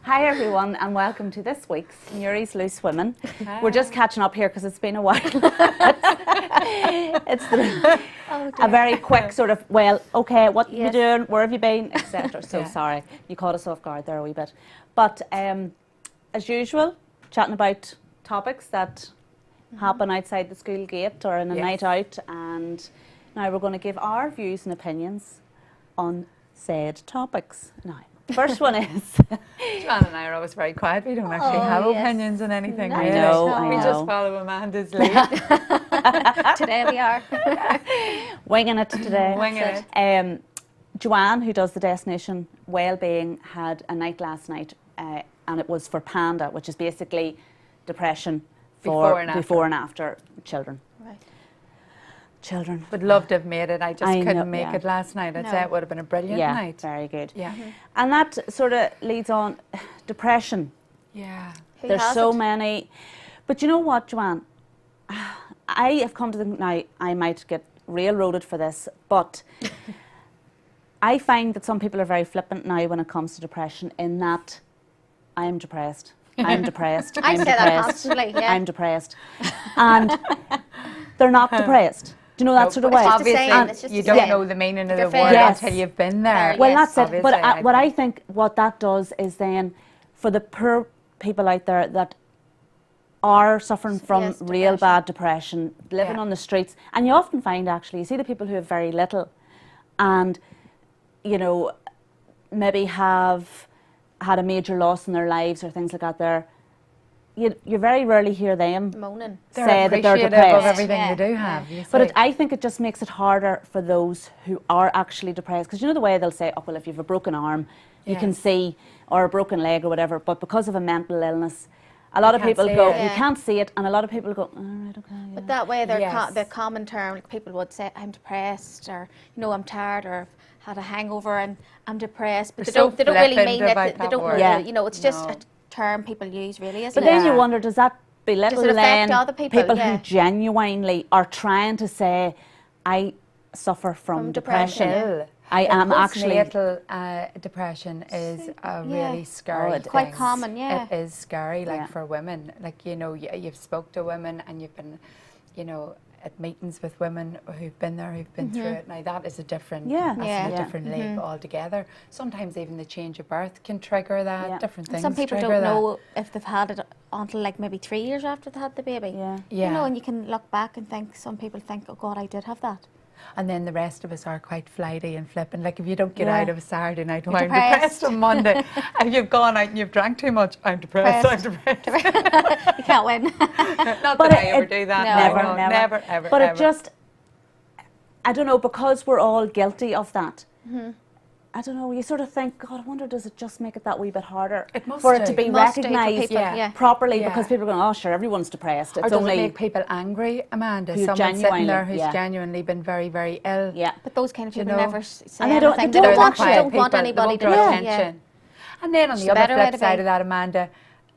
Hi everyone and welcome to this week's Newry's Loose Women. Hi. We're just catching up here because it's been a while. A very quick sort of, well, okay, what have you doing, where have you been, etc. So sorry, you caught us off guard there a wee bit. But as usual, chatting about topics that happen outside the school gate or in a night out, and now we're going to give our views and opinions on said topics. Now, first one is... Joanne and I are always very quiet. We don't actually have opinions on anything. I really. know. We just follow Amanda's lead. Today we are. Winging it today. Winging it. Joanne, who does the Destination Wellbeing, had a night last night, and it was for PANDA, which is basically depression for before and after children. Right. Children. Would love to have made it. I just couldn't know, make it last night. I'd say it would have been a brilliant night. Very good. Yeah. And that sort of leads on depression. Yeah. There's so many. But you know what, Joanne? I have come to the... Now, I might get railroaded for this, but I find that some people are very flippant now when it comes to depression, in that I'm depressed. I'm depressed. I say that constantly, yeah. I'm depressed. And they're not depressed. Do you know that sort of way? Obviously, you don't know the meaning of the word until you've been there. Well, that's it. But what I think what that does is then, for the poor people out there that are suffering from real bad depression, living on the streets, and you often find actually, you see the people who have very little and, you know, maybe have had a major loss in their lives or things like that, you very rarely hear them moaning. say that they're appreciative depressed. of everything they do have. But I think it just makes it harder for those who are actually depressed. Because you know the way they'll say, oh, well, if you have a broken arm, you can see, or a broken leg or whatever, but because of a mental illness, a lot of people go, you can't see it, and a lot of people go, all right, okay. Yeah. But that way, the common term, like people would say, I'm depressed, or, you know, I'm tired, or had a hangover and I'm depressed. But they don't really mean it. They don't really, you know, it's just a term people use, really, isn't it? But then you wonder, does that belittle then other people who genuinely are trying to say, I suffer from depression. I am actually... Postnatal depression is a really scary thing. Quite common, It is scary, like for women. Like, you know, you've spoke to women and you've been, you know, at meetings with women who've been there, who've been through it. Now that is a different, that's a different league altogether. Sometimes even the change of birth can trigger that. Different things. Some people don't know if they've had it until like maybe 3 years after they had the baby. You know, and you can look back and think, some people think, oh God, I did have that. And then the rest of us are quite flighty and flippant. Like if you don't get out of a Saturday night, I'm depressed on Monday. If you've gone out and you've drank too much, I'm depressed. I'm depressed. You can't win. Not that I ever do that. Never, ever. But it just, I don't know, because we're all guilty of that. I don't know, you sort of think, God, I wonder, does it just make it that wee bit harder for it to be recognised properly? Because people are going, oh, sure, everyone's depressed. It's or does only it make people angry, Amanda? Someone sitting there who's genuinely been very, very ill. But those kind of people never say and anything. They don't want anybody to know. Attention. And then on the other flip side of that, Amanda,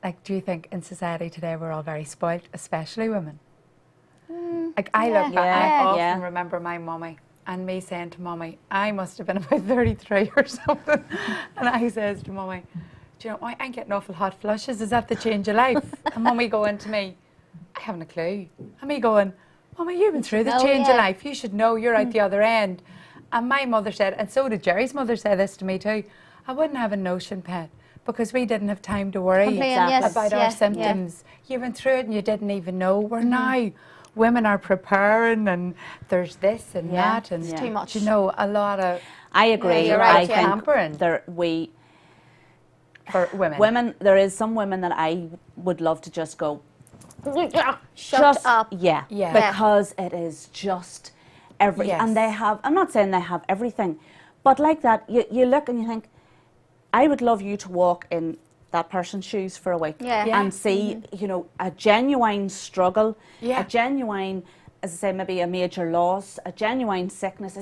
like, do you think in society today we're all very spoilt, especially women? Like, I look back, I often remember my mummy and me saying to Mummy, I must have been about 33 or something, and I says to Mummy, do you know, I'm getting awful hot flushes, is that the change of life? And Mummy going to me, I haven't a clue. And me going, Mummy, you've been through the change of life, you should know, you're out the other end. And my mother said, and so did Jerry's mother say this to me too, I wouldn't have a notion, Pet, because we didn't have time to worry about our symptoms. You went through it and you didn't even know. We're now, women are preparing and there's this and that and it's too much. You know, a lot of... I agree. You're right, I think for women. There is some women that I would love to just go, shut up. Because it is just and they have, I'm not saying they have everything, but like that, you look and you think, I would love you to walk in that person's shoes for a week and see, you know, a genuine struggle, a genuine, as I say, maybe a major loss, a genuine sickness,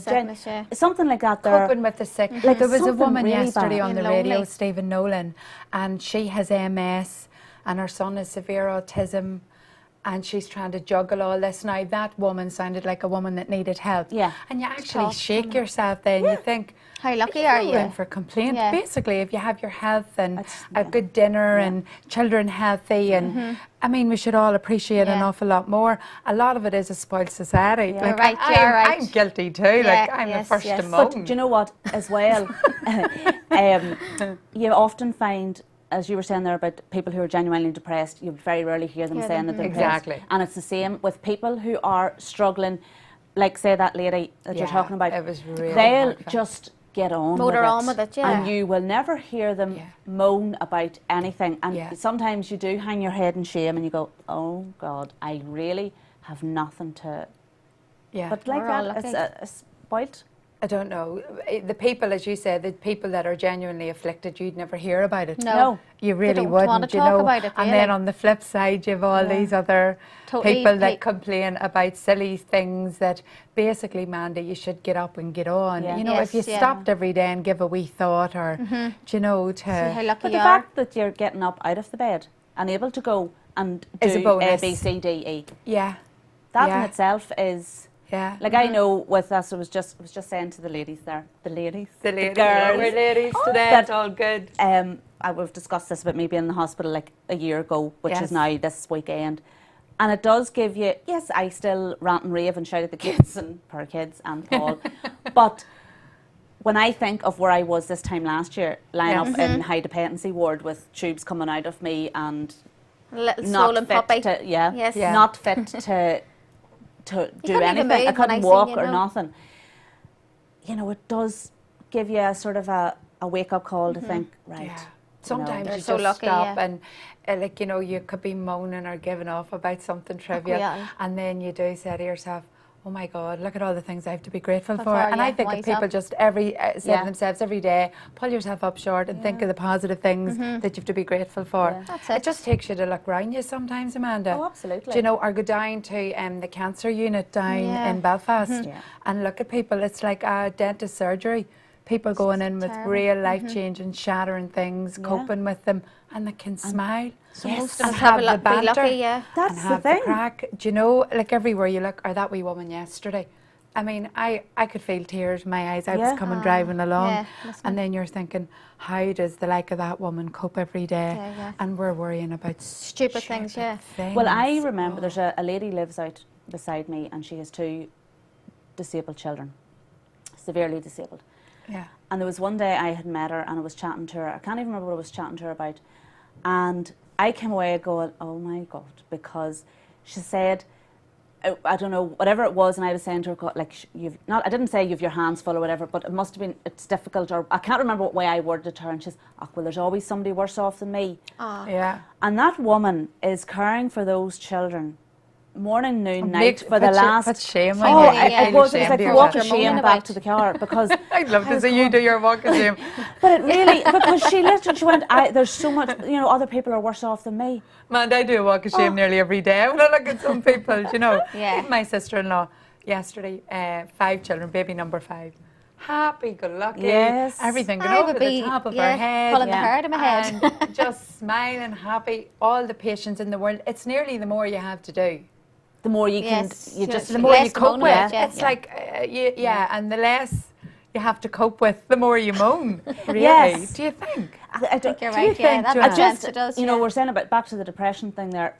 something like that. Coping with the sick. Like there was a woman really yesterday on the radio, Stephen Nolan, and she has MS and her son has severe autism, and she's trying to juggle all this. Now, that woman sounded like a woman that needed help. Yeah. And you actually shake yourself then. You think, how lucky are you? For complaint. Basically, if you have your health and a good dinner and children healthy, and I mean, we should all appreciate an awful lot more. A lot of it is a spoiled society. You're right, you're right. I'm guilty too. Like, I'm the first to moan. But do you know what, as well, you often find, as you were saying there about people who are genuinely depressed, you very rarely hear them saying that they're depressed. Exactly. And it's the same with people who are struggling, like say that lady that you're talking about. It was really they'll just get on with it, and you will never hear them moan about anything. And sometimes you do hang your head in shame and you go, oh God, I really have nothing to... But like that, it's quite... I don't know. The people, as you said, the people that are genuinely afflicted, you'd never hear about it. No. You really wouldn't, want to talk about it, And then on the flip side, you have all these other people that complain about silly things that basically, Mandy, you should get up and get on. You know, if you stopped every day and give a wee thought or, do you know, to... See how lucky but the fact that you're getting up out of the bed and able to go and do A, B, C, D, E. Yeah. That in itself is... Yeah. Like I know with us, I was just saying to the ladies there, the ladies, the girls, we're ladies today. It's all good. We've discussed this about me being in the hospital like a year ago, which is now this weekend, and it does give you. Yes, I still rant and rave and shout at the kids and poor kids and Paul, but when I think of where I was this time last year, lying up in high dependency ward with tubes coming out of me and little swollen puppy, not fit to do anything. I couldn't walk or nothing. You know, it does give you a sort of a wake-up call to think, right. Yeah. Sometimes you so just lucky, stop and, like, you know, you could be moaning or giving off about something trivial, and then you do say to yourself, oh my God, look at all the things I have to be grateful for. And I think if people just say to themselves every day, pull yourself up short and think of the positive things that you have to be grateful for. It just takes you to look around you sometimes, Amanda. Oh, absolutely. Do you know, or go down to the cancer unit down in Belfast and look at people. It's like a dentist surgery. People going in with real life-changing, shattering things, coping with them, and they can smile. Yes, and have the banter, lucky, that's and have the thing. The crack. Do you know, like everywhere you look, or that wee woman yesterday, I mean, I could feel tears in my eyes. I was coming driving along, and then you're thinking, how does the like of that woman cope every day? And we're worrying about stupid things. Well, I remember there's a lady lives out beside me, and she has 2 disabled children, severely disabled. Yeah. And there was one day I had met her and I was chatting to her. I can't even remember what I was chatting to her about. And I came away going, oh my God, because she said, I don't know, whatever it was, and I was saying to her, like, I didn't say you've your hands full or whatever, but it must have been, it's difficult, or I can't remember what way I worded it to her, and she says, oh, well, there's always somebody worse off than me. Yeah. And that woman is caring for those children morning, noon, night for the last... Put shame on you. It was like walking shame back to the car, because... I'd love to see you do your walk of shame. But it really, because she literally went, there's so much, you know, other people are worse off than me. Man, I do a walk of shame nearly every day when I look at some people, you know. My sister-in-law yesterday, 5 children, baby number 5. Happy, good lucky, everything going over the top of her head. Pulling the hair out of my head. And just smiling, happy, all the patience in the world. It's nearly the more you have to do. The more you can, the more you cope with. It's like, and the less you have to cope with, the more you moan. Really? Do you think? I think you're right. That does. You know, we're saying about back to the depression thing there.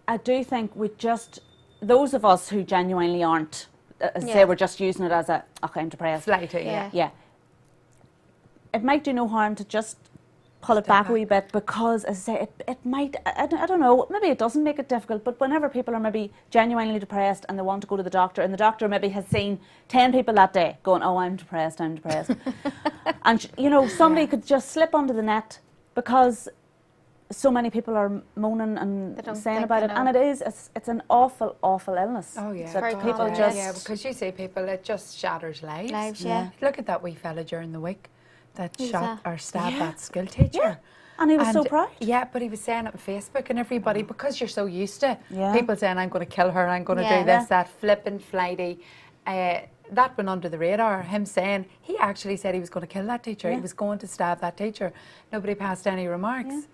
I do think those of us who genuinely aren't, say we're just using it as okay, I'm depressed. Flighty, yeah. It might do no harm to just pull it back a wee bit, because, as I say, it might, I don't know, maybe it doesn't make it difficult, but whenever people are maybe genuinely depressed and they want to go to the doctor, and the doctor maybe has seen 10 people that day going, oh, I'm depressed. And, you know, somebody could just slip under the net, because so many people are moaning and saying about it, and it's an awful, awful illness. Oh, yeah. That people just... Yeah, because you say people, it just shatters lives. Yeah. Look at that wee fella during the week that shot or stabbed that school teacher. Yeah. And he was so proud. Yeah, but he was saying it on Facebook, and everybody, because you're so used to people saying, I'm going to kill her, I'm going to do this, that, flippin' flighty. That went under the radar, him saying, he actually said he was going to kill that teacher. He was going to stab that teacher. Nobody passed any remarks.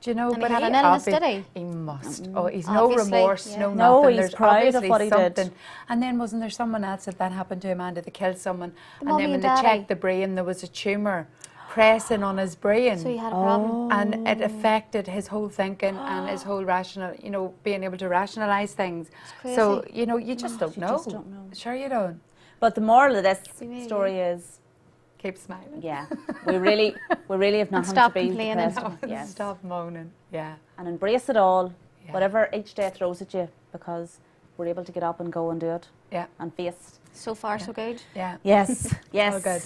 Do you know? And but he had an illness, did he? He must. Oh, he's no remorse, no No, nothing. he's There's proud of obviously what he something. did. And then wasn't there someone else that happened to Amanda? They killed someone, and Mummy then when and they Daddy. checked the brain, there was a tumour pressing on his brain. So he had a problem. And it affected his whole thinking and his whole rational, you know, being able to rationalise things. Crazy. So, you know, you just don't know. just don't know. Sure you don't. But the moral of this story is, Keep smiling. yeah, we really have nothing stop to be complaining. depressed with. Yes. Stop moaning. Yeah. And embrace it all, Yeah. whatever each day throws at you, because we're able to get up and go and do it. Yeah. And face. So far, so good. Yeah. Yes, yes. All good.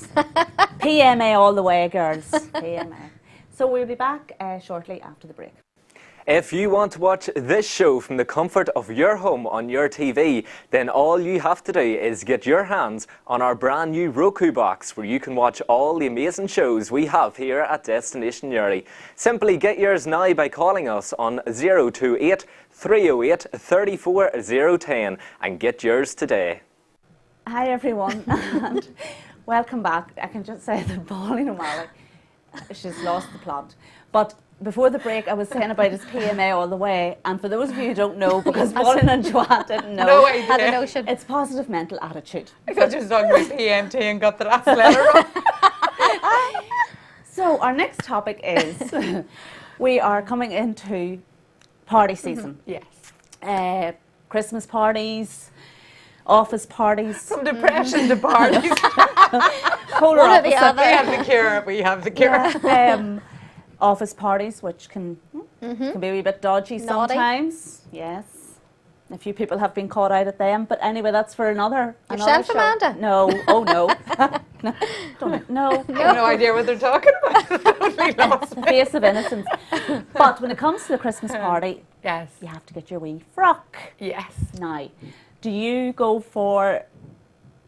PMA all the way, girls. PMA. So we'll be back shortly after the break. If you want to watch this show from the comfort of your home on your TV, then all you have to do is get your hands on our brand new Roku box, where you can watch all the amazing shows we have here at Destination Newry. Simply get yours now by calling us on 028 308 34010 and get yours today. Hi everyone, and welcome back. I can just say that Pauline O'Malley, she's lost the plot. But before the break, I was saying about his PMA all the way, and for those of you who don't know, because Pauline and Joanne didn't know, No idea. Had a notion. it's positive mental attitude. I thought you were talking about PMT and got the last letter wrong. So our next topic is, we are coming into party season. Yes. Christmas parties, office parties, From depression to parties. polar One or the opposite. other. We have the cure. We have the cure. Office parties, which can be a wee bit dodgy Naughty. sometimes. Yes. A few people have been caught out at them, but anyway, that's for another Yourself, show. Amanda? No, oh no. No, no. I have no idea what they're talking about. Totally lost me. Face of innocence. But when it comes to the Christmas party, Yes. you have to get your wee frock. Yes. Now, do you go for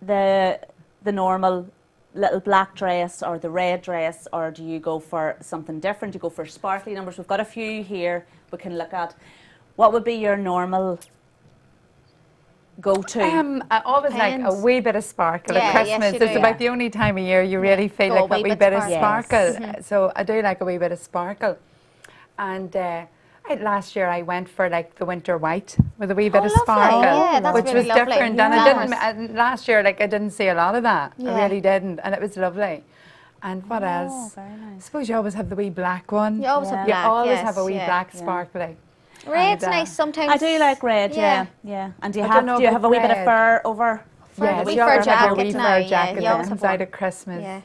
the normal little black dress or the red dress, or do you go for something different? Do you go for sparkly numbers? We've got a few here we can look at. What would be your normal go-to? I always like a Depends. wee bit of sparkle Yeah, at yes, Christmas. you do. It's about the only time of year you really feel Go a like a wee wee bit bit of sparkle. sparkle. So I do like a wee bit of sparkle. And last year I went for like the winter white with a wee bit of lovely. sparkle, Yeah, that's which really was lovely. different. And Glamorous. I didn't. Last year, like I didn't see a lot of that. I Yeah. really didn't, and it was lovely. And what Oh, else? very I nice. suppose you always have the wee black one. You always Yeah. have You black. always yes, have a wee yeah. black Yeah. sparkly. Red's And, nice sometimes. I do like red, yeah. And do you I don't have know do you have a about wee bit of red. fur over? Yes, wee you fur always have your jacket wee now, fur yeah, jacket you always that have comes out one. at Christmas. Yeah.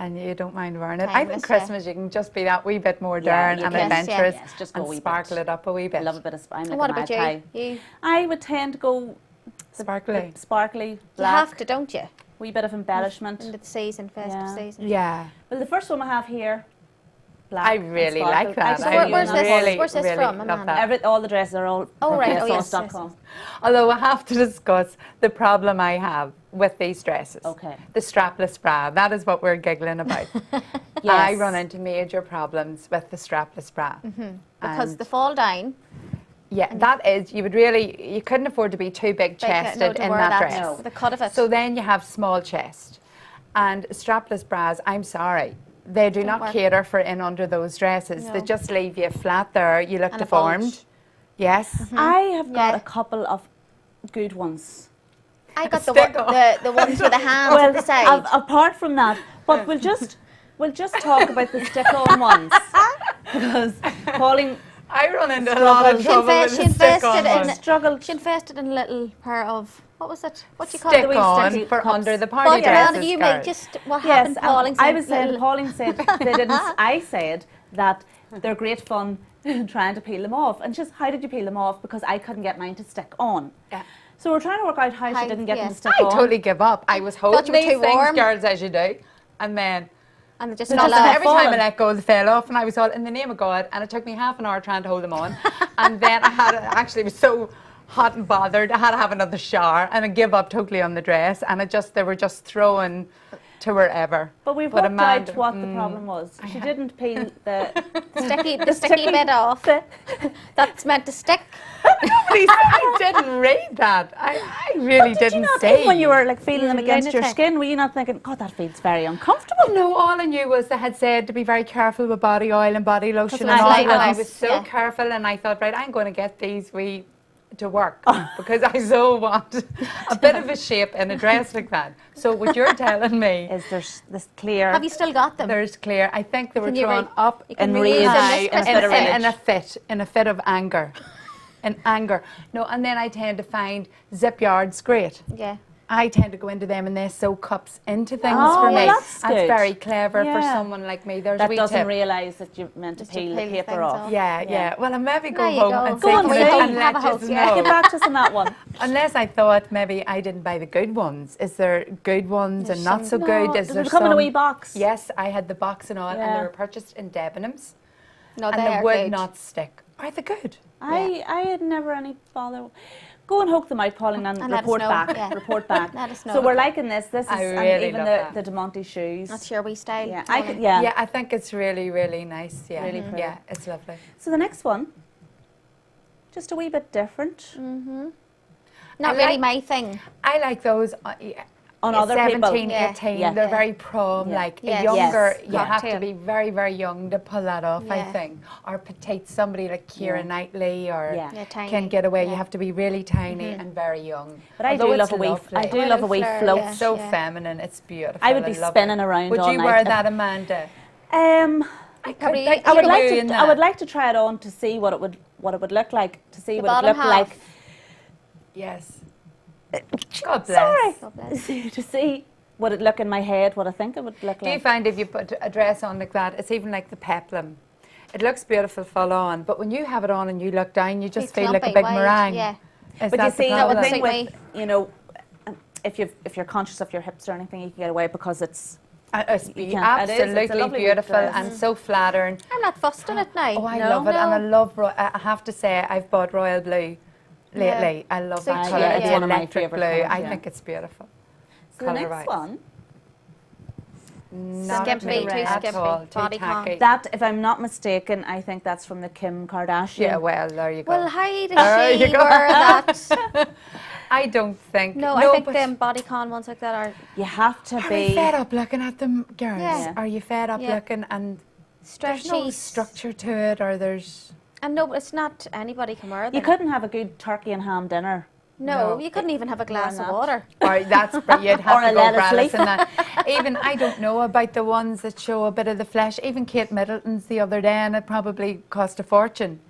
And you don't mind wearing it. I Timeless, think yeah. Christmas you can just be that wee bit more Yeah, darn you and can. adventurous Yes, just go a and wee bit. sparkle it up a wee I bit. love a bit of I'm And like what a about magpie. you? I would tend to go Sparkly. sparkly, You black, have to, don't you? wee bit of embellishment. In the season, festive Yeah. season. Yeah. Well, the first one I have here, black. I and really sparkle. like that. just I really where's like this- it. where's this really from, love Amanda? that. All the dresses are all Oh, right, from oh, yes, ASOS.com. Although I have to discuss the problem I have with these dresses. Okay. The strapless bra. That is what we're giggling about. Yes. I run into major problems with the strapless bra. Because And the fall down. yeah, that is, you couldn't afford to be too big chested to in wear that that. dress. No. The cut of it. So then you have small chest. And strapless bras, I'm sorry, they do not work. cater for in under those dresses. They No. just leave you flat there. You look And a deformed. bulge. Yes. I have got Yeah. a couple of good ones. I got Stick on. the ones with the hands at the side. apart from that, but we'll just talk about the stick-on ones because Pauline I run into a lot of She trouble with she the invested stick-on in ones. struggled. She invested in a little pair of, what was it? What do you call it? Stick The wee on sticky for cups. under the party But dresses. Amanda, you girl. made just what Yes, happened. Pauline I said was saying. little- Pauline said they didn't. I said that they're great fun trying to peel them off, and just how did you peel them off? Because I couldn't get mine to stick on. Yeah. So we're trying to work out how How- she didn't get yeah. them to stick I on. totally give up. I was Thought holding you were these too things, warm. girls, as you do, and then and they just They fell just off. every time I fallen. let go, they fell off, and I was all in the name of God, and it took me half an hour trying to hold them on, and then I had actually was so hot and bothered, I had to have another shower, and I give up totally on the dress, and they were just throwing to wherever. But we've worked out what the problem was. She didn't peel the sticky bit off. That's meant to stick. I didn't read that. I really didn't see. Even when you were like feeling them against your skin, were you not thinking, God, that feels very uncomfortable? No, all I knew was they had said to be very careful with body oil and body lotion and all. And I was so careful, and I thought, right, I'm going to get these to work because I so want a bit of a shape in a dress like that. So what you're telling me is there's this clear. Have you still got them? There's clear. I think they were thrown up in a fit of anger. In anger. No, and then I tend to find zip yards great. Yeah. I tend to go into them and they sew cups into things for me. That's very clever for someone like me. There's that doesn't realise that you're meant to peel the paper off. Yeah. Well, I'll maybe go home and go and have a house. Get practice on that one. Unless I thought maybe I didn't buy the good ones. Is there good ones and not so good? Is there come in a wee box? Yes, I had the box and all, and they were purchased in Debenhams. No, and they would not stick. Are they good? I had never any bother. Go and hook them out, Pauline, and report back. Yeah. Report back. Let us know. So we're liking this. This is really even the DeMonte shoes. That's your wee style. Yeah, yeah, I think it's really, really nice. Yeah, really pretty. Yeah, it's lovely. So the next one, just a wee bit different. Not really my thing. I like those. On other 17, people. 18, they're very prom-like. Younger, you have Cocktail. to be very, very young to pull that off, I think. Or petite, somebody like Keira Knightley or can get away. You have to be really tiny and very young. But I do love a wee. I do love a wee float. It's so feminine. It's beautiful. I would be spinning around. Would you wear that, Amanda? I would like to try it on to see what it would look like. To see what it looked like. Yes. God bless. Sorry. God bless. To see what it look in my head, what I think it would look like. Do you find if you put a dress on like that, it's even like the peplum. It looks beautiful full on, but when you have it on and you look down, you just feel like a big meringue. Yeah. But you see, the thing with, you know, if you're conscious of your hips or anything, you can get away because it's absolutely beautiful and so flattering. I'm not fussed on it now. Oh, I love it, and I love. I have to say, I've bought royal blue lately. I love that colour. It's one of my favourite blue. I think it's beautiful. So the next one. Not skimpy, too skimpy. Body con. That, if I'm not mistaken, I think that's from the Kim Kardashian. Yeah, well, there you go. Well, how does she wear that? I don't think. No, I think them bodycon ones like that are. You have to be. Are you fed up looking at them, girls? Yeah. Are you fed up looking and stretchy? There's no structure to it, or there's. And no, it's not anybody can wear them. You couldn't have a good turkey and ham dinner. No, you couldn't even have a glass of water. Or that's you'd have to go braless in that. Even I don't know about the ones that show a bit of the flesh. Even Kate Middleton's the other day, and it probably cost a fortune.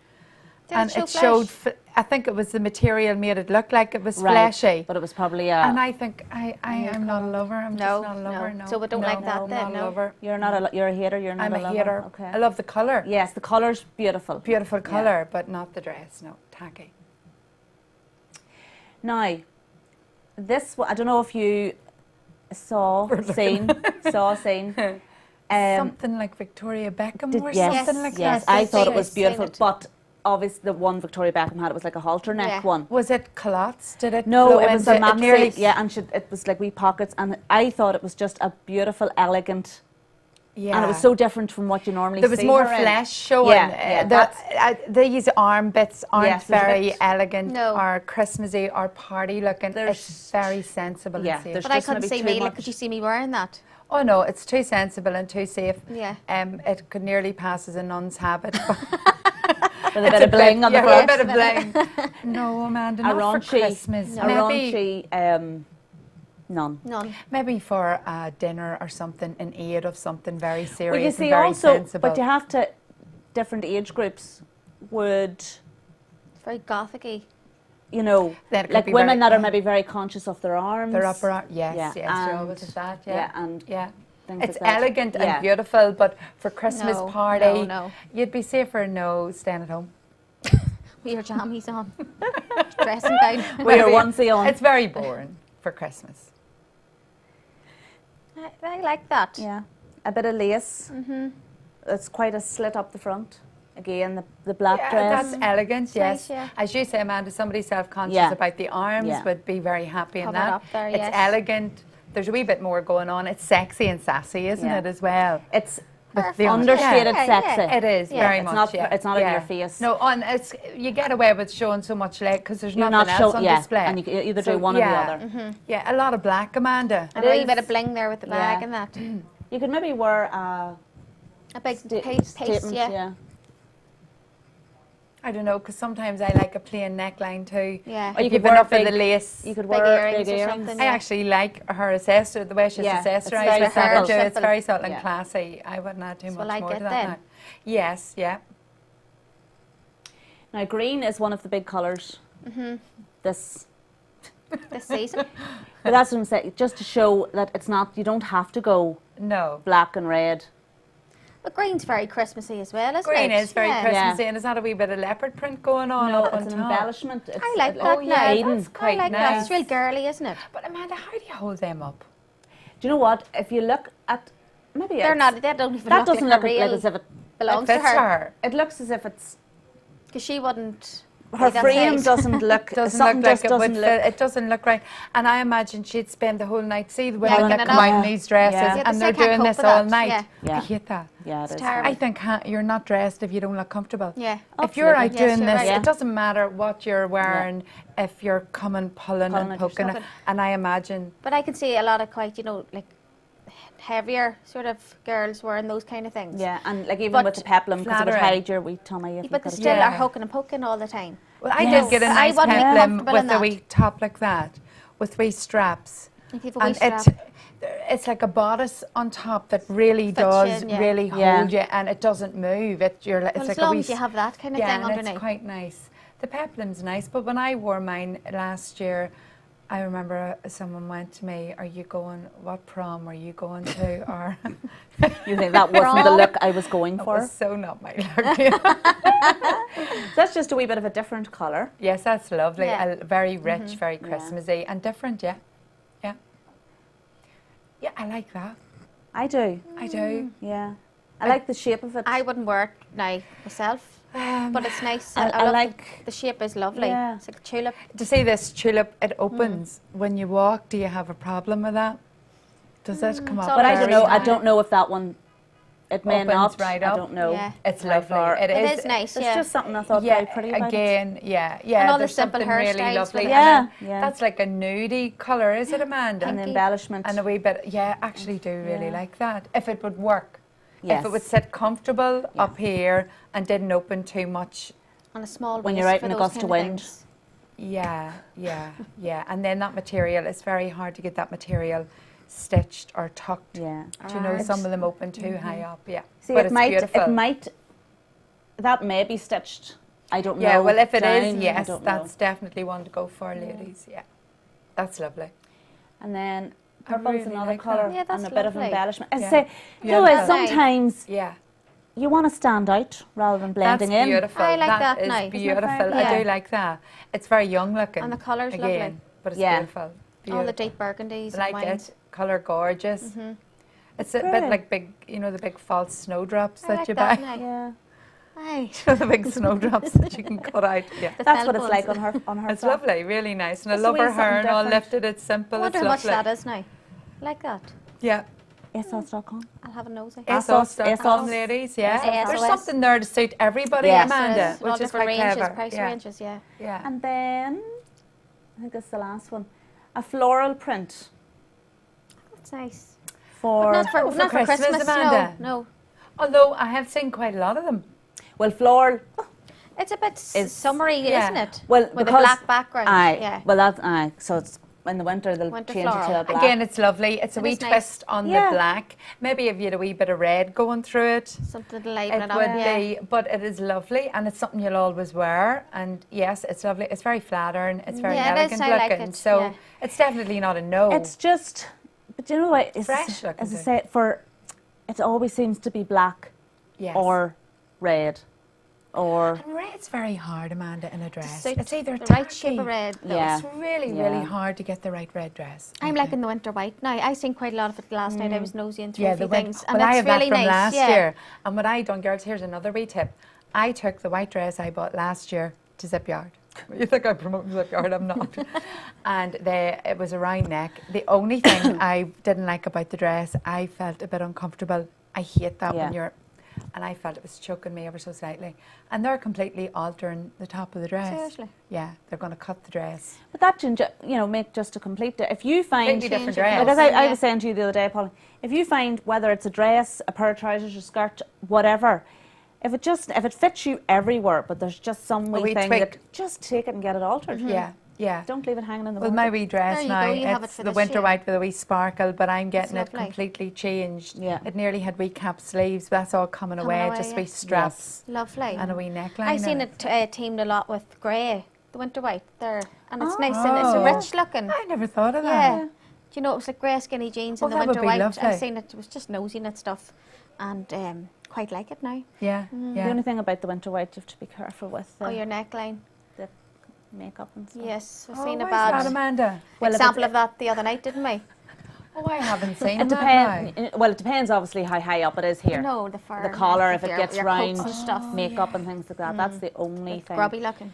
And it showed. I think it was the material made it look like it was fleshy, but it was probably And I think I am not a lover. I'm just not a lover. No. So we don't like that then. No. Lover. You're not you're a hater. You're not I'm a lover. Hater. Okay. I love the colour. Yes, the colour's beautiful. Beautiful colour, but not the dress. No, tacky. Now, this I don't know if you saw scene. Something like Victoria Beckham or something like that. Yes, I thought it was beautiful, but obviously the one Victoria Beckham had, it was like a halter neck one. Was it culottes? Did it? No, it was a maxi. Yeah, and it was like wee pockets, and I thought it was just a beautiful, elegant. Yeah. And it was so different from what you normally see. There was more flesh showing. These arm bits aren't very elegant or Christmassy or party looking. It's very sensible and safe. But I couldn't see me. Could you see me wearing that? Oh no, it's too sensible and too safe. Yeah. It could nearly pass as a nun's habit. With a bit of bling on the front. A bit of bling. No, Amanda, not for Christmas. A raunchy, none. Maybe for a dinner or something in aid of something very serious. Well, you see, and very also, sensible. but you have to. Different age groups would. It's very gothic-y. You know, like women that are maybe very conscious of their arms. Their upper arm, yes, you always have that, It's like elegant and beautiful, but for Christmas party, you'd be safer staying at home. With your jammies on, dressing down. With your onesie on. It's very boring for Christmas. I like that. Yeah, a bit of lace. It's quite a slit up the front. Again, the black dress. That's elegant, yes. Nice, as you say, Amanda, somebody self-conscious about the arms would be very happy in that. Up there, it's elegant, there's a wee bit more going on. It's sexy and sassy, isn't it, as well? It's The understated sexy. It is very much. It's not in your face. No, you get away with showing so much leg because there's nothing else on display. And you can either do one or the other. Yeah, a lot of black, Amanda. And a wee bit of bling there with the bag and that. You could maybe wear a big paste, yeah. I don't know, because sometimes I like a plain neckline too. Yeah. Or you could wear wear the lace. You could wear big earrings. I actually like her accessory, the way she's accessorised with her. It's very subtle and classy. I wouldn't add too much more to that now. Yes, yeah. Now, green is one of the big colours this season. But that's what I'm saying, just to show that it's not, you don't have to go black and red. But green's very Christmassy as well, isn't it? Green is very Christmassy, and is that a wee bit of leopard print going on? No, up it's an top? embellishment. I like that. Oh yeah, that's quite I like nice. that. It's real girly, isn't it? But Amanda, how do you hold them up? Do you know what? If you look at, maybe they're not. They don't even. That doesn't look real like as if it belongs to her. It looks as if it's. Because she wouldn't. Her frame doesn't look. It doesn't look right. And I imagine she'd spend the whole night. See the women that come out in these dresses, and they're doing this all night. Yeah. I hate that. Yeah, it is. terrible. I think you're not dressed if you don't look comfortable. Yeah. If you're out doing this, right. it doesn't matter what you're wearing. If you're pulling and poking, and I imagine. But I can see a lot of quite, like heavier sort of girls wearing those kind of things. Yeah, and like even with the peplum, because it would hide your wee tummy. But they still are hooking and poking all the time. Well, I did get a nice peplum with a wee top like that, with wee straps. It's like a bodice on top that really does really hold you, and it doesn't move. It's like as a long wee as you have that kind of thing underneath. It's quite nice. The peplum's nice, but when I wore mine last year, I remember someone went to me, "Are you going? What prom are you going to?" Or you think that wasn't the look I was going for? It was so not my look. That's just a wee bit of a different colour. Yes, that's lovely. Very rich, very Christmassy, and different. Yeah. Yeah, I like that. I do. I do. Yeah. I like the shape of it. I wouldn't wear it now myself, but it's nice. I like the shape is lovely. Yeah. It's like a tulip. To see this tulip, it opens when you walk. Do you have a problem with that? Does that come up? But I don't know. I don't know if that one. It may not. Right up. I don't know. Yeah. It's lovely. It is nice. It's just something I thought very pretty about. Again, yeah. And all the there's simple something really hairstyles lovely. with Yeah. That's like a nudie colour, is it, Amanda? And the embellishment. And a wee bit. Yeah, actually do really like that. If it would work. Yes. If it would sit comfortable up here and didn't open too much. On a small when you're out in a gust of wind. Yeah. And then that material, it's very hard to get that material stitched or tucked. Yeah. Do you know, some of them open too high up. Yeah. See, but it beautiful. might, that may be stitched. I don't know. Yeah, well, if it down, is, yes, that's definitely one to go for, ladies. Yeah. That's lovely. And then purple's another colour and a bit of embellishment. As I say, sometimes you want to stand out rather than blending in. Beautiful. I like that is now. beautiful. I do like that. It's very young looking. And the colour's lovely. But it's beautiful. All the deep burgundies and like wines. it. Colour gorgeous. It's a bit like big, the big false snowdrops that you buy. Yeah. Aye. The big snowdrops that you can cut out. Yeah. That's what it's like on her. It's lovely, really nice. And I love her hair and all lifted. It's simple. I wonder it's how lovely. much that is now. Like that. Yeah. ASOS.com. I'll have a nosy. ASOS, ladies, yeah. ASOS. There's something there to suit everybody, Amanda, which is quite clever. Price ranges, yeah. And then, I think that's the last one, a floral print. That's nice. Not for Christmas, Amanda. No. Although I have seen quite a lot of them. Well, floral. It's a bit summery, isn't it? Well, with a black background. Aye. Well, that's so it's in the winter they'll change it to a black. Again, it's lovely. It's a wee twist on the black. Maybe if you had a wee bit of red going through it. Something to liven it up. It would be, but it is lovely, and it's something you'll always wear. And yes, it's lovely. It's very flattering. It's very elegant looking. Like it. So it's definitely not a no. It's just, but you know what? It's fresh looking. As I say, it always seems to be black or red. And red's very hard, Amanda, in a dress. It's either the right shape of red. It's really, really hard to get the right red dress. I'm liking the winter white now. I seen quite a lot of it last night. I was nosying through a few things, and but I it's have really that from nice. last year. And what I done, girls, here's another wee tip. I took the white dress I bought last year to Zip Yard. You think I'm promoting Zipyard? I'm not. And it was a round neck. The only thing I didn't like about the dress, I felt a bit uncomfortable. I hate that when you're, and I felt it was choking me ever so slightly. And they're completely altering the top of the dress. Seriously? Yeah, they're going to cut the dress. But that can, make just a complete, if you find, completely different dress. because I was saying to you the other day, Polly, if you find whether it's a dress, a pair of trousers, a skirt, whatever, if it fits you everywhere, but there's just some wee thing that, just take it and get it altered. Yeah, yeah. Don't leave it hanging in the With my wee dress now, it's the winter white with a wee sparkle, but I'm getting it completely changed. Yeah. It nearly had wee cap sleeves, but that's all coming away, just wee straps. Yes. Lovely. And a wee neckline. I've seen it teamed a lot with grey, the winter white there, and it's nice and it's rich looking. I never thought of that. Yeah. Do you know, it was like grey skinny jeans in the winter white. Lovely. I've seen it was just nosy and stuff, and quite like it now. Yeah, The only thing about the winter white you have to be careful with. Your neckline. The makeup and stuff. Yes, I've Oh, seen a why is bad that, Amanda? example of that the other night, didn't we? Oh, I haven't seen It that. depends. Well, it depends obviously how high up it is here. No, the fur. The collar, if it your gets coats round, and stuff. makeup and things like that. That's the only thing. Grubby looking.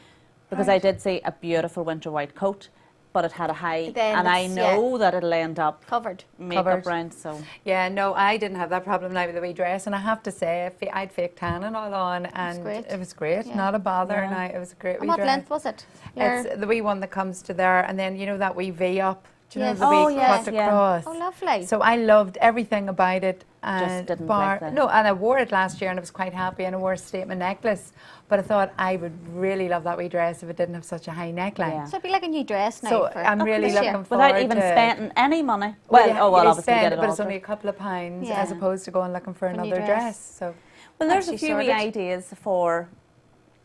Because I did see a beautiful winter white coat, but it had a high, and I know that it'll end up covered. makeup round. So yeah, no, I didn't have that problem now with the wee dress, and I have to say, I had fake tan and all on, and it was great. Yeah. Not a bother. Now it was a great wee what dress. length was it? It's the wee one that comes to there, and then you know that wee V up. Do you know the Oh, wee yes, cut yeah. across? Oh, lovely. So I loved everything about it. Just didn't like that. No, and I wore it last year and I was quite happy, and I wore a statement necklace. But I thought I would really love that wee dress if it didn't have such a high neckline. Yeah. So it'd be like a new dress now. So for I'm really this looking year. forward without even to spending any money. Well, Obviously spend get it, it but it's altered. only a couple of pounds Yeah. as opposed to going looking for a new another dress. dress. So Well, there's a Actually few wee sorted. ideas for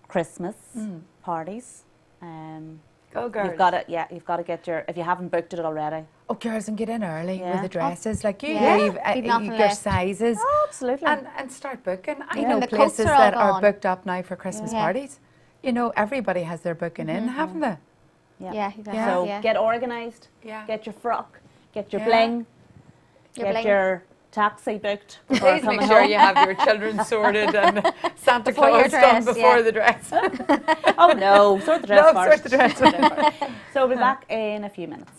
Christmas parties. go girls. You've got it. Yeah, you've got to get if you haven't booked it already. Oh, girls, and get in early Yeah. with the dresses. Like you Yeah. leave Be nothing your left. sizes. Oh, absolutely. And start booking. I Even know the coats places are all that are gone. booked up now for Christmas Yeah. parties. You know, everybody has their booking in, haven't they? Yeah, exactly. So yeah. get organised. Yeah. Get your frock. Get your Yeah. bling. Your get bling. your taxi booked before Please make coming sure home. you have your children sorted and Santa Before your Claus done dress, before yeah. the dress. Oh no, sort the dress No, first. sort the dress. So we'll be back in a few minutes.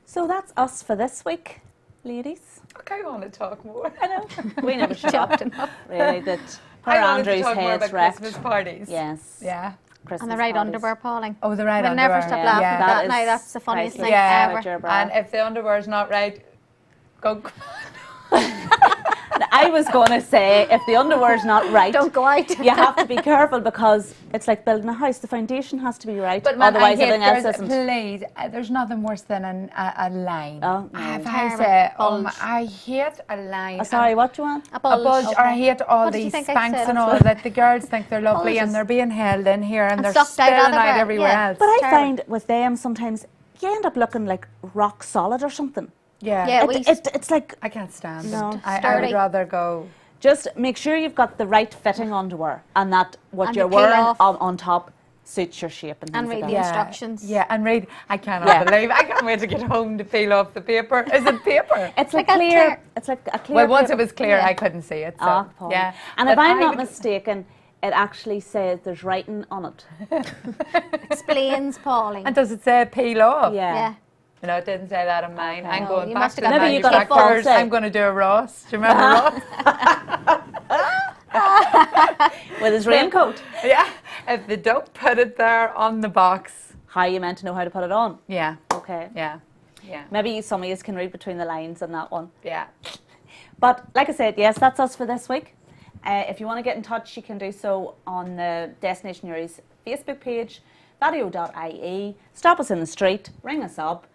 So that's us for this week, ladies. Okay, I want to talk more. I know. We never shut up. Really, that her I wanted to Andrew's talk more head's about wrecked. Christmas parties. Yes. Yeah. Christmas And the right parties. underwear, Pauling. Oh, the right We'll underwear. never stop Yeah. laughing Yeah. at That that now. is That's the funniest priceless. thing Yeah. ever. With your bra. And if the underwear's not right, go. I was going to say, if the underwear's not right, Don't go out. you have to be careful because it's like building a house. The foundation has to be right, But man, otherwise I hate everything else girls, isn't. please, there's nothing worse than a line. Oh, no. If I Terrible. say, Bulge. I hate a line. Oh, sorry, what do you want? A A bulge. bulge, or I hate all What did you these think I spanks said? and all that. The girls think they're lovely Bulges. and they're being held in here and, And they're sucked out spilling other out bit, everywhere yeah. else. But I terrible. find with them sometimes you end up looking like rock solid or something. yeah, Yeah, It's like I can't stand No. it. I would Sturdy. rather go. Just make sure you've got the right fitting underwear and that what you're wearing on top suits your shape and things read like the that. instructions. Yeah, and read. I cannot believe. I can't wait to get home to peel off the paper. Is it paper? It's like clear. It's like a clear. Well, once paper. it was clear, I couldn't see it. So yeah. And if I'm not mistaken, it actually says there's writing on it. Explains, Pauline. And does it say peel off? Yeah. No, it didn't say that on mine. I'm No, going you back must to have the got Maybe you got a manufacturers. false I'm going to do a Ross. Do you remember Ross? With his raincoat. Yeah. If they don't put it there on the box. How are you meant to know how to put it on? Yeah. Okay. Yeah. Yeah. Maybe some of you can read between the lines on that one. Yeah. But like I said, yes, that's us for this week. If you want to get in touch, you can do so on the Destination Newry's Facebook page, vadio.ie. Stop us in the street, ring us up,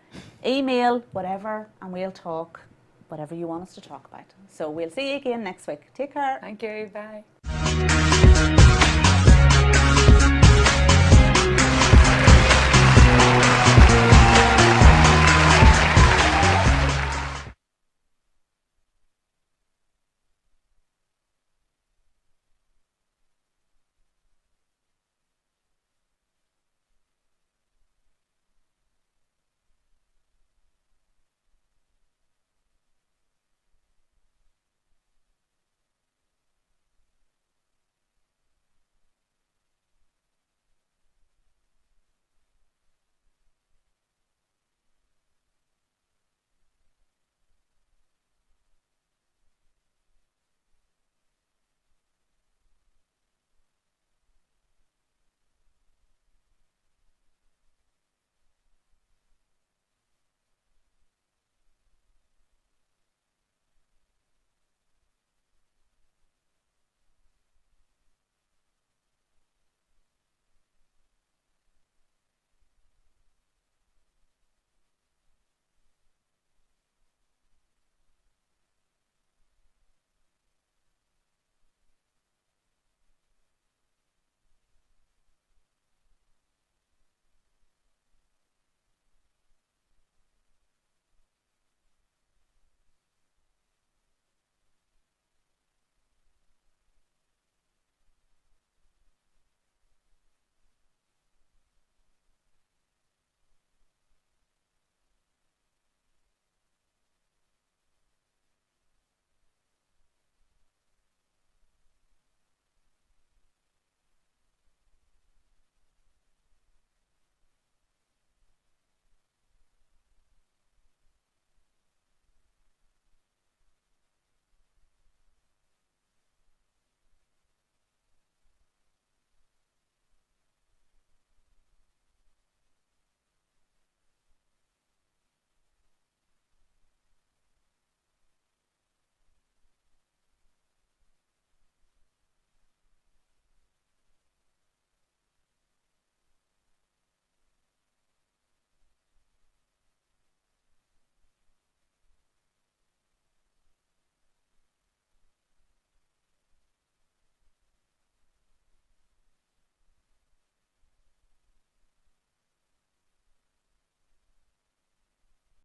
email, whatever, and we'll talk whatever you want us to talk about. So we'll see you again next week. Take care. Thank you. Bye.